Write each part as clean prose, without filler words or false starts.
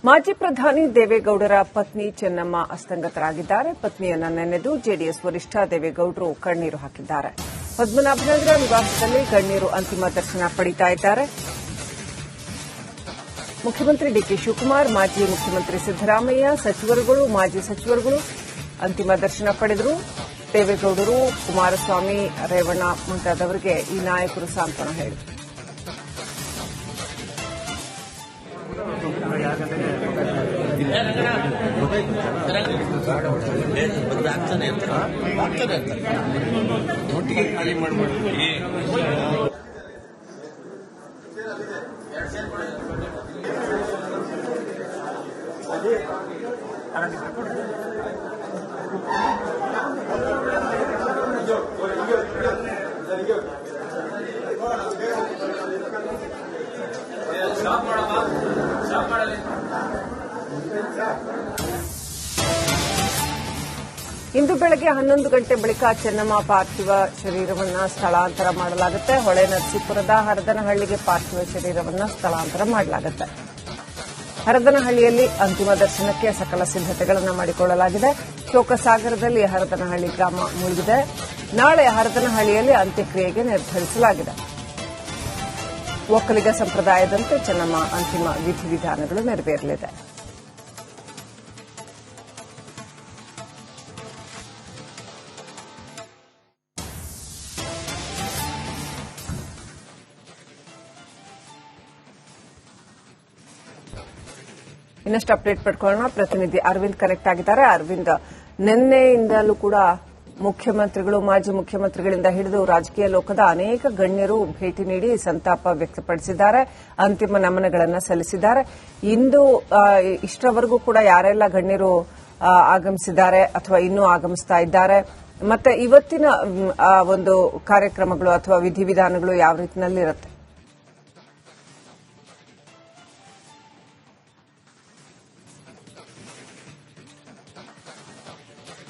ಮಾಜಿ ಪ್ರಧಾನಿ ದೇವೇಗೌಡರ ಪತ್ನಿ ಚೆನ್ನಮ್ಮ ಅಸ್ತಂಗತರಾಗಿದ್ದಾರೆ. ಪತ್ನಿಯನ್ನ ನೆನೆದು ಜೆಡಿಎಸ್ ವರಿಷ್ಠ ದೇವೇಗೌಡರು ಕಣ್ಣೀರು ಹಾಕಿದ್ದಾರೆ. ಪದ್ಮನಾಭನಗರ ನಿವಾಸದಲ್ಲಿ ಗಣ್ಯರು ಅಂತಿಮ ದರ್ಶನ ಪಡೆಯುತ್ತಾ ಇದ್ದಾರೆ. ಮುಖ್ಯಮಂತ್ರಿ ಡಿಕೆ ಶಿವಕುಮಾರ್, ಮಾಜಿ ಮುಖ್ಯಮಂತ್ರಿ ಸಿದ್ದರಾಮಯ್ಯ, ಸಚಿವರುಗಳು, ಮಾಜಿ ಸಚಿವರುಗಳು ಅಂತಿಮ ದರ್ಶನ ಪಡೆದರು. ದೇವೇಗೌಡರು, ಕುಮಾರಸ್ವಾಮಿ, ರೇವಣ್ಣ ಮುಂತಾದವರಿಗೆ ಈ ನಾಯಕರು ಸಾಂತ್ವನ ಹೇಳಿದರು. ಇಂದು ಬೆಳಗ್ಗೆ 11 ಗಂಟೆ ಬಳಿಕ ಚೆನ್ನಮ್ಮ ಪಾರ್ಥಿವ ಶರೀರವನ್ನು ಸ್ಥಳಾಂತರ ಮಾಡಲಾಗುತ್ತೆ. ಹೊಳೆನರಸೀಪುರದ ಹರದನಹಳ್ಳಿಗೆ ಪಾರ್ಥಿವ ಶರೀರವನ್ನು ಸ್ಥಳಾಂತರ ಮಾಡಲಾಗುತ್ತೆ. ಹರದನಹಳ್ಳಿಯಲ್ಲಿ ಅಂತಿಮ ದರ್ಶನಕ್ಕೆ ಸಕಲ ಸಿದ್ದತೆಗಳನ್ನು ಮಾಡಿಕೊಳ್ಳಲಾಗಿದೆ. ಶೋಕಸಾಗರದಲ್ಲಿ ಹರದನಹಳ್ಳಿ ಗ್ರಾಮ ಮುಳುಗಿದೆ. ನಾಳೆ ಹರದನಹಳ್ಳಿಯಲ್ಲಿ ಅಂತ್ಯಕ್ರಿಯೆಗೆ ನಿರ್ಧರಿಸಲಾಗಿದೆ. ಒಕ್ಕಲಿಗ ಸಂಪ್ರದಾಯದಂತೆ ಚೆನ್ನಮ್ಮ ಅಂತಿಮ ವಿಧಿವಿಧಾನಗಳು ನೆರವೇರಲಿದೆ. ಇನ್ನಷ್ಟು ಅಪ್ಡೇಟ್ ಪಡ್ಕೊಳ್ಳೋಣ. ಪ್ರತಿನಿಧಿ ಅರವಿಂದ್ ಕನೆಕ್ಟ್ ಆಗಿದ್ದಾರೆ. ಅರವಿಂದ್, ನಿನ್ನೆಯಿಂದಲೂ ಕೂಡ ಮುಖ್ಯಮಂತ್ರಿಗಳು, ಮಾಜಿ ಮುಖ್ಯಮಂತ್ರಿಗಳಿಂದ ಹಿಡಿದು ರಾಜಕೀಯ ಲೋಕದ ಅನೇಕ ಗಣ್ಯರು ಭೇಟಿ ನೀಡಿ ಸಂತಾಪ ವ್ಯಕ್ತಪಡಿಸಿದ್ದಾರೆ, ಅಂತಿಮ ನಮನಗಳನ್ನು ಸಲ್ಲಿಸಿದ್ದಾರೆ. ಇಂದು ಇಷ್ಟರವರೆಗೂ ಕೂಡ ಯಾರೆಲ್ಲ ಗಣ್ಯರು ಆಗಮಿಸಿದ್ದಾರೆ ಅಥವಾ ಇನ್ನೂ ಆಗಮಿಸ್ತಾ ಇದ್ದಾರೆ, ಮತ್ತೆ ಇವತ್ತಿನ ಒಂದು ಕಾರ್ಯಕ್ರಮಗಳು ಅಥವಾ ವಿಧಿವಿಧಾನಗಳು ಯಾವ ರೀತಿಯಲ್ಲಿರುತ್ತೆ?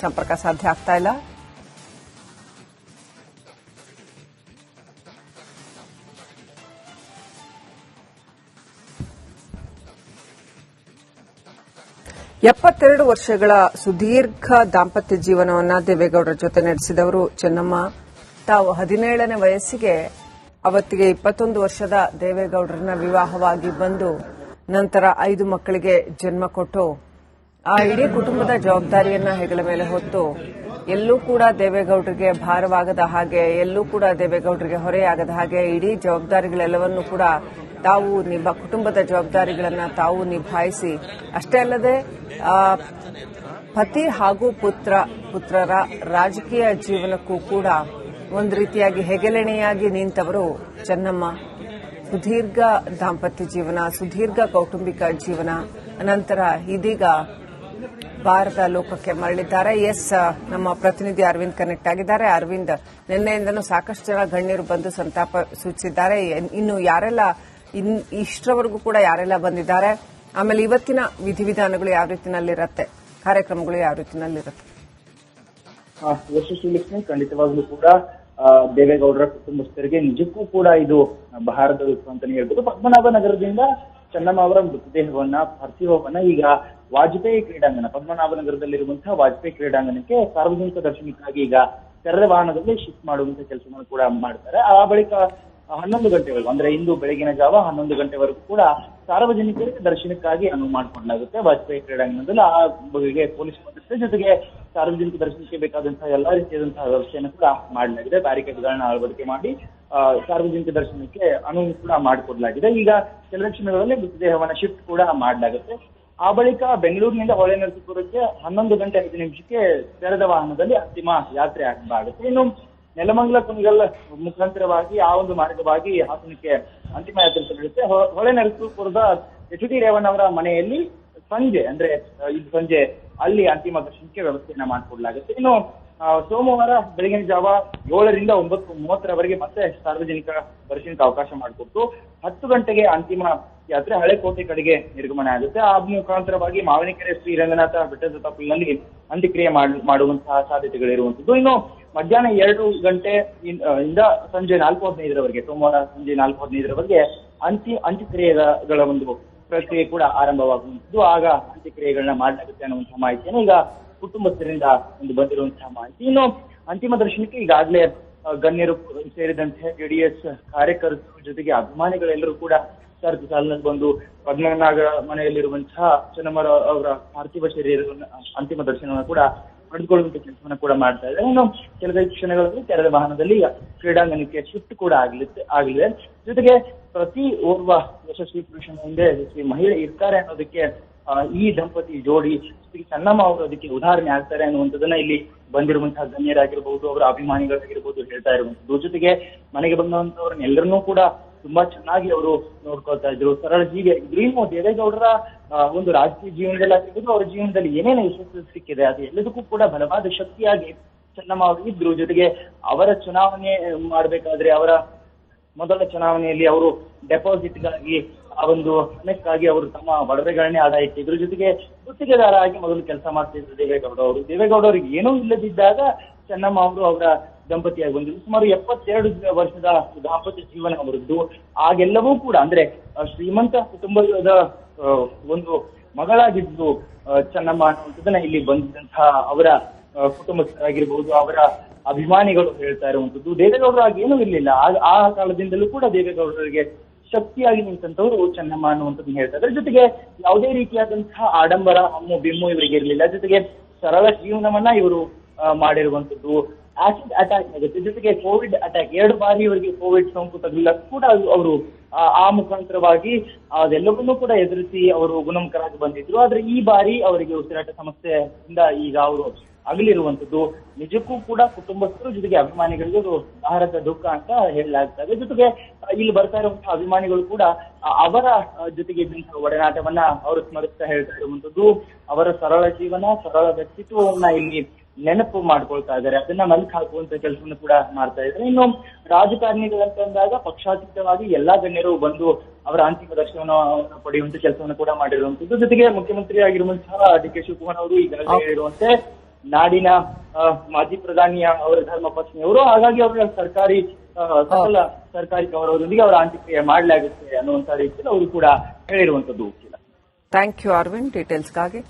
ಸಂಪರ್ಕ ಸಾಧ್ಯ ಆಗ್ತಾ ಇಲ್ಲ. ಎಪ್ಪತ್ತೆರಡು ವರ್ಷಗಳ ಸುದೀರ್ಘ ದಾಂಪತ್ಯ ಜೀವನವನ್ನ ದೇವೇಗೌಡರ ಜೊತೆ ನಡೆಸಿದವರು ಚೆನ್ನಮ್ಮ. ತಾವು 17ನೇ ವಯಸ್ಸಿಗೆ ಅವತ್ತಿಗೆ 21 ವರ್ಷದ ದೇವೇಗೌಡರನ್ನ ವಿವಾಹವಾಗಿ ಬಂದು ನಂತರ 5 ಮಕ್ಕಳಿಗೆ ಜನ್ಮ ಕೊಟ್ಟು ಆ ಇಡೀ ಕುಟುಂಬದ ಜವಾಬ್ದಾರಿಯನ್ನ ಹೆಗಲ ಮೇಲೆ ಹೊತ್ತು ಎಲ್ಲೂ ಕೂಡ ದೇವೇಗೌಡರಿಗೆ ಭಾರವಾಗದ ಹಾಗೆ, ಎಲ್ಲೂ ಕೂಡ ದೇವೇಗೌಡರಿಗೆ ಹೊರೆಯಾಗದ ಹಾಗೆ ಇಡೀ ಜವಾಬ್ದಾರಿಗಳೆಲ್ಲವನ್ನೂ ಕೂಡ ತಾವು ಕುಟುಂಬದ ಜವಾಬ್ದಾರಿಗಳನ್ನ ತಾವು ನಿಭಾಯಿಸಿ, ಅಷ್ಟೇ ಅಲ್ಲದೆ ಪತಿ ಹಾಗೂ ಪುತ್ರರ ರಾಜಕೀಯ ಜೀವನಕ್ಕೂ ಕೂಡ ಒಂದು ರೀತಿಯಾಗಿ ಹೆಗಲೆಣೆಯಾಗಿ ನಿಂತವರು ಚೆನ್ನಮ್ಮ. ಸುದೀರ್ಘ ದಾಂಪತ್ಯ ಜೀವನ, ಸುದೀರ್ಘ ಕೌಟುಂಬಿಕ ಜೀವನ ನಂತರ ಇದೀಗ ಭಾರತ ಲೋಕಕ್ಕೆ ಮರಳಿದ್ದಾರೆ. ನಮ್ಮ ಪ್ರತಿನಿಧಿ ಅರವಿಂದ್ ಕನೆಕ್ಟ್ ಆಗಿದ್ದಾರೆ. ಅರವಿಂದ್, ನಿನ್ನೆಯಿಂದಲೂ ಸಾಕಷ್ಟು ಜನ ಗಣ್ಯರು ಬಂದು ಸಂತಾಪ ಸೂಚಿಸಿದ್ದಾರೆ. ಇನ್ನು ಯಾರೆಲ್ಲ ಇಷ್ಟರವರೆಗೂ ಕೂಡ ಯಾರೆಲ್ಲ ಬಂದಿದ್ದಾರೆ, ಆಮೇಲೆ ಇವತ್ತಿನ ವಿಧಿವಿಧಾನಗಳು ಯಾವ ರೀತಿಯಲ್ಲಿರುತ್ತೆ, ಕಾರ್ಯಕ್ರಮಗಳು ಯಾವ ರೀತಿಯಲ್ಲಿರುತ್ತೆ? ಯಶಸ್ವಿ ಖಂಡಿತವಾಗ್ಲೂ ಕೂಡ ದೇವೇಗೌಡರ ಕುಟುಂಬಸ್ಥರಿಗೆ ನಿಜಕ್ಕೂ ಕೂಡ ಇದು ಭಾರತ ಅಂತಾನೆ ಹೇಳ್ಬೋದು. ಪದ್ಮನಾಭನಗರದಿಂದ ಚೆನ್ನಮ್ಮ ಅವರ ಮೃತದೇಹವನ್ನ, ಪಾರ್ಥಿವವನ್ನ ಈಗ ವಾಜಪೇಯಿ ಕ್ರೀಡಾಂಗಣ, ಪದ್ಮನಾಭನಗರದಲ್ಲಿರುವಂತಹ ವಾಜಪೇಯಿ ಕ್ರೀಡಾಂಗಣಕ್ಕೆ ಸಾರ್ವಜನಿಕ ದರ್ಶನಕ್ಕಾಗಿ ಈಗ ತೆರೆದ ವಾಹನದಲ್ಲಿ ಶಿಫ್ಟ್ ಮಾಡುವಂತಹ ಕೆಲಸವನ್ನು ಕೂಡ ಮಾಡ್ತಾರೆ. ಆ ಬಳಿಕ 11 ಗಂಟೆವರೆಗೂ, ಅಂದ್ರೆ ಇಂದು ಬೆಳಗಿನ ಜಾವ 11 ಗಂಟೆವರೆಗೂ ಕೂಡ ಸಾರ್ವಜನಿಕರಿಗೆ ದರ್ಶನಕ್ಕಾಗಿ ಅನುವು ಮಾಡಿಕೊಡಲಾಗುತ್ತೆ ವಾಜಪೇಯಿ ಕ್ರೀಡಾಂಗಣದಲ್ಲಿ. ಆ ಬಗೆಗೆ ಪೊಲೀಸ್ ಭದ್ರತೆ ಜೊತೆಗೆ ಸಾರ್ವಜನಿಕ ದರ್ಶನಕ್ಕೆ ಬೇಕಾದಂತಹ ಎಲ್ಲಾ ರೀತಿಯಾದಂತಹ ವ್ಯವಸ್ಥೆಯನ್ನು ಕೂಡ ಮಾಡಲಾಗಿದೆ. ಬ್ಯಾರಿಕೇಡ್ಗಳನ್ನ ಅಳವಡಿಕೆ ಮಾಡಿ ಸಾರ್ವಜನಿಕ ದರ್ಶನಕ್ಕೆ ಅನುವು ಕೂಡ ಮಾಡಿಕೊಡಲಾಗಿದೆ. ಈಗ ಕೆಲವೇ ಕ್ಷಣಗಳಲ್ಲಿ ಮೃತದೇಹವನ್ನ ಶಿಫ್ಟ್ ಕೂಡ ಮಾಡಲಾಗುತ್ತೆ. ಆ ಬಳಿಕ ಬೆಂಗಳೂರಿನಿಂದ ಹೊಳೆನರಸೀಪುರಕ್ಕೆ 11 ಗಂಟೆ 5 ನಿಮಿಷಕ್ಕೆ ತೆರೆದ ವಾಹನದಲ್ಲಿ ಅಂತಿಮ ಯಾತ್ರೆ ಆಗುತ್ತೆ. ಇನ್ನು ನೆಲಮಂಗಲ ಕುಣಿಗಲ್ ಮುಖಾಂತರವಾಗಿ ಆ ಒಂದು ಮಾರ್ಗವಾಗಿ ಹಾಸನಕ್ಕೆ ಅಂತಿಮ ಯಾತ್ರೆ ನಡೆಯುತ್ತೆ. ಹೊಳೆನರಸೀಪುರದ ಎಚ್ ಡಿ ರೇವಣ್ಣ ಅವರ ಮನೆಯಲ್ಲಿ ಸಂಜೆ, ಅಂದ್ರೆ ಇದು ಸಂಜೆ ಅಲ್ಲಿ ಅಂತಿಮ ದರ್ಶನಕ್ಕೆ ವ್ಯವಸ್ಥೆಯನ್ನ ಮಾಡಿಕೊಡ್ಲಾಗುತ್ತೆ. ಇನ್ನು ಸೋಮವಾರ ಬೆಳಗಿನ ಜಾವ 7ರಿಂದ 9:30 ಮತ್ತೆ ಸಾರ್ವಜನಿಕ ದರ್ಶನಕ್ಕೆ ಅವಕಾಶ ಮಾಡಿಕೊಟ್ಟು 10 ಗಂಟೆಗೆ ಅಂತಿಮ ಯಾತ್ರೆ ಹಳೆಕೋಟೆ ಕಡೆಗೆ ನಿರ್ಗಮನ ಆಗುತ್ತೆ. ಆ ಮುಖಾಂತರವಾಗಿ ಮಾವಿನಕೆರೆ ಶ್ರೀರಂಗನಾಥ ಬೆಟ್ಟದ ತಪ್ಪಲಿನಲ್ಲಿ ಅಂತ್ಯಕ್ರಿಯೆ ಮಾಡುವಂತಹ ಸಾಧ್ಯತೆಗಳಿರುವಂತದ್ದು. ಇನ್ನು ಮಧ್ಯಾಹ್ನ 2 ಗಂಟೆ ಇಂದ ಸಂಜೆ 4:15 ಸೋಮವಾರ ಸಂಜೆ 4:15 ಅಂತ್ಯಕ್ರಿಯೆಗಳ ಒಂದು ಪ್ರಕ್ರಿಯೆ ಕೂಡ ಆರಂಭವಾಗುವಂಥದ್ದು. ಆಗ ಅಂತ್ಯಕ್ರಿಯೆಗಳನ್ನ ಮಾಡಲಾಗುತ್ತೆ ಅನ್ನುವಂತಹ ಮಾಹಿತಿಯನ್ನು ಈಗ ಕುಟುಂಬಸ್ಥರಿಂದ ಒಂದು ಬಂದಿರುವಂತಹ ಮಾಹಿತಿ. ಇನ್ನು ಅಂತಿಮ ದರ್ಶನಕ್ಕೆ ಈಗಾಗಲೇ ಗಣ್ಯರು ಸೇರಿದಂತೆ ಜೆಡಿಎಸ್ ಕಾರ್ಯಕರ್ತರು ಜೊತೆಗೆ ಅಭಿಮಾನಿಗಳೆಲ್ಲರೂ ಕೂಡ ಸರತಿ ಸಾಲಿನಲ್ಲಿ ಬಂದು ಪದ್ಮನಾಭ ಮನೆಯಲ್ಲಿರುವಂತಹ ಚೆನ್ನಮ್ಮ ಅವರ ಪಾರ್ಥಿವ ಶರೀರವನ್ನು ಅಂತಿಮ ದರ್ಶನವನ್ನು ಕೂಡ ಪಡೆದುಕೊಳ್ಳುವಂತ ಕೆಲಸವನ್ನು ಕೂಡ ಮಾಡ್ತಾ ಇದ್ದಾರೆ. ಇನ್ನು ಕೆಲವೇ ಕ್ಷಣಗಳಲ್ಲಿ ತೆರೆದ ವಾಹನದಲ್ಲಿ ಕ್ರೀಡಾಂಗಣಕ್ಕೆ ಶಿಫ್ಟ್ ಕೂಡ ಆಗಲಿದೆ. ಜೊತೆಗೆ ಪ್ರತಿ ಓರ್ವ ಯಶಸ್ವಿ ಪುರುಷನ ಹಿಂದೆ ಯಶಸ್ವಿ ಮಹಿಳೆ ಇರ್ತಾರೆ ಅನ್ನೋದಕ್ಕೆ ಈ ದಂಪತಿ ಜೋಡಿ ಚೆನ್ನಮ್ಮ ಅವರು ಅದಕ್ಕೆ ಉದಾಹರಣೆ ಆಗ್ತಾರೆ ಅನ್ನುವಂಥದ್ದನ್ನ ಇಲ್ಲಿ ಬಂದಿರುವಂತಹ ಗಣ್ಯರಾಗಿರ್ಬಹುದು, ಅವರ ಅಭಿಮಾನಿಗಳಾಗಿರ್ಬಹುದು ಹೇಳ್ತಾ ಇರುವಂತದ್ದು. ಜೊತೆಗೆ ಮನೆಗೆ ಬಂದಂತವ್ರನ್ನೆಲ್ಲರನ್ನೂ ಕೂಡ ತುಂಬಾ ಚೆನ್ನಾಗಿ ಅವರು ನೋಡ್ಕೊಳ್ತಾ ಇದ್ರು, ಸರಳ ಜೀವಿ ಆಗಿದ್ರು. ಇನ್ನು ದೇವೇಗೌಡರ ಒಂದು ರಾಜಕೀಯ ಜೀವನದಲ್ಲಿ ಆಗಿರ್ಬೋದು, ಅವರ ಜೀವನದಲ್ಲಿ ಏನೇನು ಯಶಸ್ಸು ಸಿಕ್ಕಿದೆ ಅದು ಎಲ್ಲದಕ್ಕೂ ಕೂಡ ಬಲವಾದ ಶಕ್ತಿಯಾಗಿ ಚೆನ್ನಮ್ಮ ಅವರು ಇದ್ರು. ಜೊತೆಗೆ ಅವರ ಚುನಾವಣೆ ಮಾಡಬೇಕಾದ್ರೆ ಅವರ ಮೊದಲ ಚುನಾವಣೆಯಲ್ಲಿ ಅವರು ಡೆಪಾಸಿಟ್ಗಾಗಿ ಆ ಒಂದು ಹಣಕ್ಕಾಗಿ ಅವರು ತಮ್ಮ ಒಡವೆಗಳನ್ನೇ ಆದಾಯ ಇಟ್ಟಿದ್ರು. ಜೊತೆಗೆ ಗುತ್ತಿಗೆದಾರ ಆಗಿ ಮೊದಲು ಕೆಲಸ ಮಾಡ್ತಿದ್ರು ದೇವೇಗೌಡ ಅವರು. ದೇವೇಗೌಡ ಅವರಿಗೆ ಏನೂ ಇಲ್ಲದಿದ್ದಾಗ ಚೆನ್ನಮ್ಮ ಅವರು ಅವರ ದಂಪತಿಯಾಗಿ ಬಂದಿದ್ರು. ಸುಮಾರು 72 ವರ್ಷದ ದಾಂಪತ್ಯ ಜೀವನ ಅವರದ್ದು. ಆಗೆಲ್ಲವೂ ಕೂಡ ಅಂದ್ರೆ ಶ್ರೀಮಂತ ಕುಟುಂಬದ ಒಂದು ಮಗಳಾಗಿದ್ದು ಚೆನ್ನಮ್ಮ ಅನ್ನುವಂಥದ್ದನ್ನ ಇಲ್ಲಿ ಬಂದಿದ್ದಂತಹ ಅವರ ಕುಟುಂಬಸ್ಥರಾಗಿರ್ಬಹುದು, ಅವರ ಅಭಿಮಾನಿಗಳು ಹೇಳ್ತಾ ಇರುವಂತದ್ದು. ದೇವೇಗೌಡರು ಆಗೇನೂ ಇರ್ಲಿಲ್ಲ. ಆ ಕಾಲದಿಂದಲೂ ಕೂಡ ದೇವೇಗೌಡರಿಗೆ ಶಕ್ತಿಯಾಗಿ ನಿಂತಂತವ್ರು ಚೆನ್ನಮ್ಮ ಅನ್ನುವಂಥದ್ದನ್ನ ಹೇಳ್ತಾ ಇದ್ದಾರೆ. ಜೊತೆಗೆ ಯಾವುದೇ ರೀತಿಯಾದಂತಹ ಆಡಂಬರ ಹಮ್ಮು ಬಿಮ್ಮು ಇವರಿಗೆ ಇರಲಿಲ್ಲ. ಜೊತೆಗೆ ಸರಳ ಜೀವನವನ್ನ ಇವರು ಮಾಡಿರುವಂತದ್ದು. ಆಸಿಡ್ ಅಟ್ಯಾಕ್ ಆಗುತ್ತೆ, ಜೊತೆಗೆ ಕೋವಿಡ್ ಅಟ್ಯಾಕ್ 2 ಬಾರಿ ಇವರಿಗೆ ಕೋವಿಡ್ ಸೋಂಕು ತಗಲಿಲ್ಲ ಕೂಡ ಅವರು ಆ ಮುಖಾಂತರವಾಗಿ ಅದೆಲ್ಲವನ್ನೂ ಕೂಡ ಎದುರಿಸಿ ಅವರು ಗುಣಮುಖರಾಗಿ ಬಂದಿದ್ರು. ಆದ್ರೆ ಈ ಬಾರಿ ಅವರಿಗೆ ಉಸಿರಾಟ ಸಮಸ್ಯೆಯಿಂದ ಈಗ ಅವರು ಅಗಲಿರುವಂತದ್ದು ನಿಜಕ್ಕೂ ಕೂಡ ಕುಟುಂಬಸ್ಥರು ಜೊತೆಗೆ ಅಭಿಮಾನಿಗಳಿಗೆ ಅದು ಆಹಾರದ ದುಃಖ ಅಂತ ಹೇಳಲಾಗ್ತದೆ. ಜೊತೆಗೆ ಇಲ್ಲಿ ಬರ್ತಾ ಇರುವಂತಹ ಅಭಿಮಾನಿಗಳು ಕೂಡ ಅವರ ಜೊತೆಗೆ ಇದ್ದಂತಹ ಒಡನಾಟವನ್ನ ಅವರು ಸ್ಮರಿಸ್ತಾ ಹೇಳ್ತಾ ಇರುವಂತದ್ದು. ಅವರ ಸರಳ ಜೀವನ, ಸರಳ ವ್ಯಕ್ತಿತ್ವವನ್ನ ಇಲ್ಲಿ ನೆನಪು ಮಾಡ್ಕೊಳ್ತಾ ಇದ್ದಾರೆ, ಅದನ್ನ ಮೆಲುಕು ಹಾಕುವಂತ ಕೆಲಸವನ್ನು ಕೂಡ ಮಾಡ್ತಾ ಇದ್ದಾರೆ. ಇನ್ನು ರಾಜಕಾರಣಿಗಳಂತಂದಾಗ ಪಕ್ಷಾತೀತವಾಗಿ ಎಲ್ಲಾ ಗಣ್ಯರು ಬಂದು ಅವರ ಅಂತಿಮ ದರ್ಶನವನ್ನು ಪಡೆಯುವಂತ ಕೆಲಸವನ್ನು ಕೂಡ ಮಾಡಿರುವಂತದ್ದು. ಜೊತೆಗೆ ಮುಖ್ಯಮಂತ್ರಿ ಆಗಿರುವಂತಹ ಡಿ.ಕೆ. ಶಿವಕುಮಾರ್ ಅವರು ಈಗಾಗಲೇ ಹೇಳಿರುವಂತೆ ನಾಡಿನ ಮಾಜಿ ಪ್ರಧಾನಿಯ ಅವರ ಧರ್ಮ ಪತ್ನಿಯವರು, ಹಾಗಾಗಿ ಅವರ ಸಕಲ ಸರ್ಕಾರಿ ಗೌರವದೊಂದಿಗೆ ಅವರ ಅಂತ್ಯಕ್ರಿಯೆ ಮಾಡಲಾಗುತ್ತೆ ಅನ್ನುವಂತ ರೀತಿಯಲ್ಲಿ ಅವರು ಕೂಡ ಹೇಳಿರುವಂತದ್ದು. ಥ್ಯಾಂಕ್ ಯು ಅರವಿಂದ್ ಡೀಟೇಲ್ಸ್ಗಾಗಿ.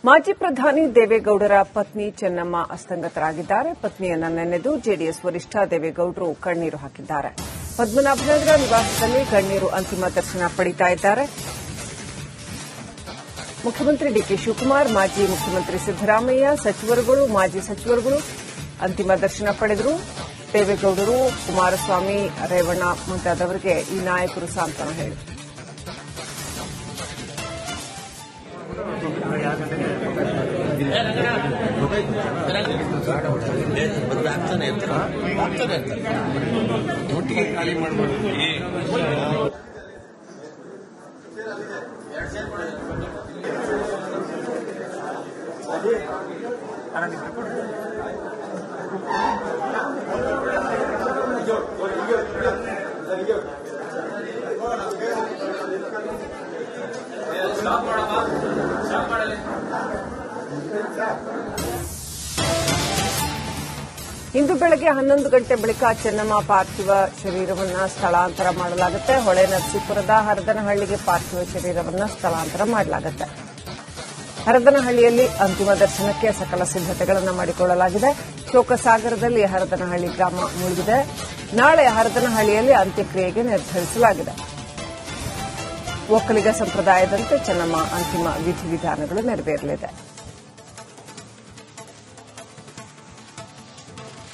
ಮಾಜಿ ಪ್ರಧಾನಿ ದೇವೇಗೌಡರ ಪತ್ನಿ ಚೆನ್ನಮ್ಮ ಅಸ್ತಂಗತರಾಗಿದ್ದಾರೆ. ಪತ್ನಿಯನ್ನ ನೆನೆದು ಜೆಡಿಎಸ್ ವರಿಷ್ಠ ದೇವೇಗೌಡರು ಕಣ್ಣೀರು ಹಾಕಿದ್ದಾರೆ. ಪದ್ಮನಾಭನಗರ ನಿವಾಸದಲ್ಲಿ ಗಣ್ಯರು ಅಂತಿಮ ದರ್ಶನ ಪಡಿತಾ ಇದ್ದಾರೆ. ಮುಖ್ಯಮಂತ್ರಿ ಡಿ.ಕೆ. ಶಿವಕುಮಾರ್, ಮಾಜಿ ಮುಖ್ಯಮಂತ್ರಿ ಸಿದ್ದರಾಮಯ್ಯ, ಸಚಿವರುಗಳು, ಮಾಜಿ ಸಚಿವರುಗಳು ಅಂತಿಮ ದರ್ಶನ ಪಡೆದರು. ದೇವೇಗೌಡರು, ಕುಮಾರಸ್ವಾಮಿ, ರೇವಣ್ಣ ಮುಂತಾದವರಿಗೆ ಈ ನಾಯಕರು ಸಾಂತ್ವನ ಹೇಳಿದರು. ಇಂದು ಬೆಳಗ್ಗೆ 11 ಗಂಟೆ ಬಳಿಕ ಚೆನ್ನಮ್ಮ ಪಾರ್ಥಿವ ಶರೀರವನ್ನು ಸ್ಥಳಾಂತರ ಮಾಡಲಾಗುತ್ತೆ. ಹೊಳೆ ನರಸೀಪುರದ ಹರದನಹಳ್ಳಿಗೆ ಪಾರ್ಥಿವ ಶರೀರವನ್ನು ಸ್ಥಳಾಂತರ ಮಾಡಲಾಗುತ್ತೆ. ಹರದನಹಳ್ಳಿಯಲ್ಲಿ ಅಂತಿಮ ದರ್ಶನಕ್ಕೆ ಸಕಲ ಸಿದ್ದತೆಗಳನ್ನು ಮಾಡಿಕೊಳ್ಳಲಾಗಿದೆ. ಶೋಕಸಾಗರದಲ್ಲಿ ಹರದನಹಳ್ಳಿ ಗ್ರಾಮ ಮುಳುಗಿದೆ. ನಾಳೆ ಹರದನಹಳ್ಳಿಯಲ್ಲಿ ಅಂತ್ಯಕ್ರಿಯೆಗೆ ನಿರ್ಧರಿಸಲಾಗಿದೆ. ಒಕ್ಕಲಿಗ ಸಂಪ್ರದಾಯದಂತೆ ಚೆನ್ನಮ್ಮ ಅಂತಿಮ ವಿಧಿವಿಧಾನಗಳು ನೆರವೇರಲಿದೆ.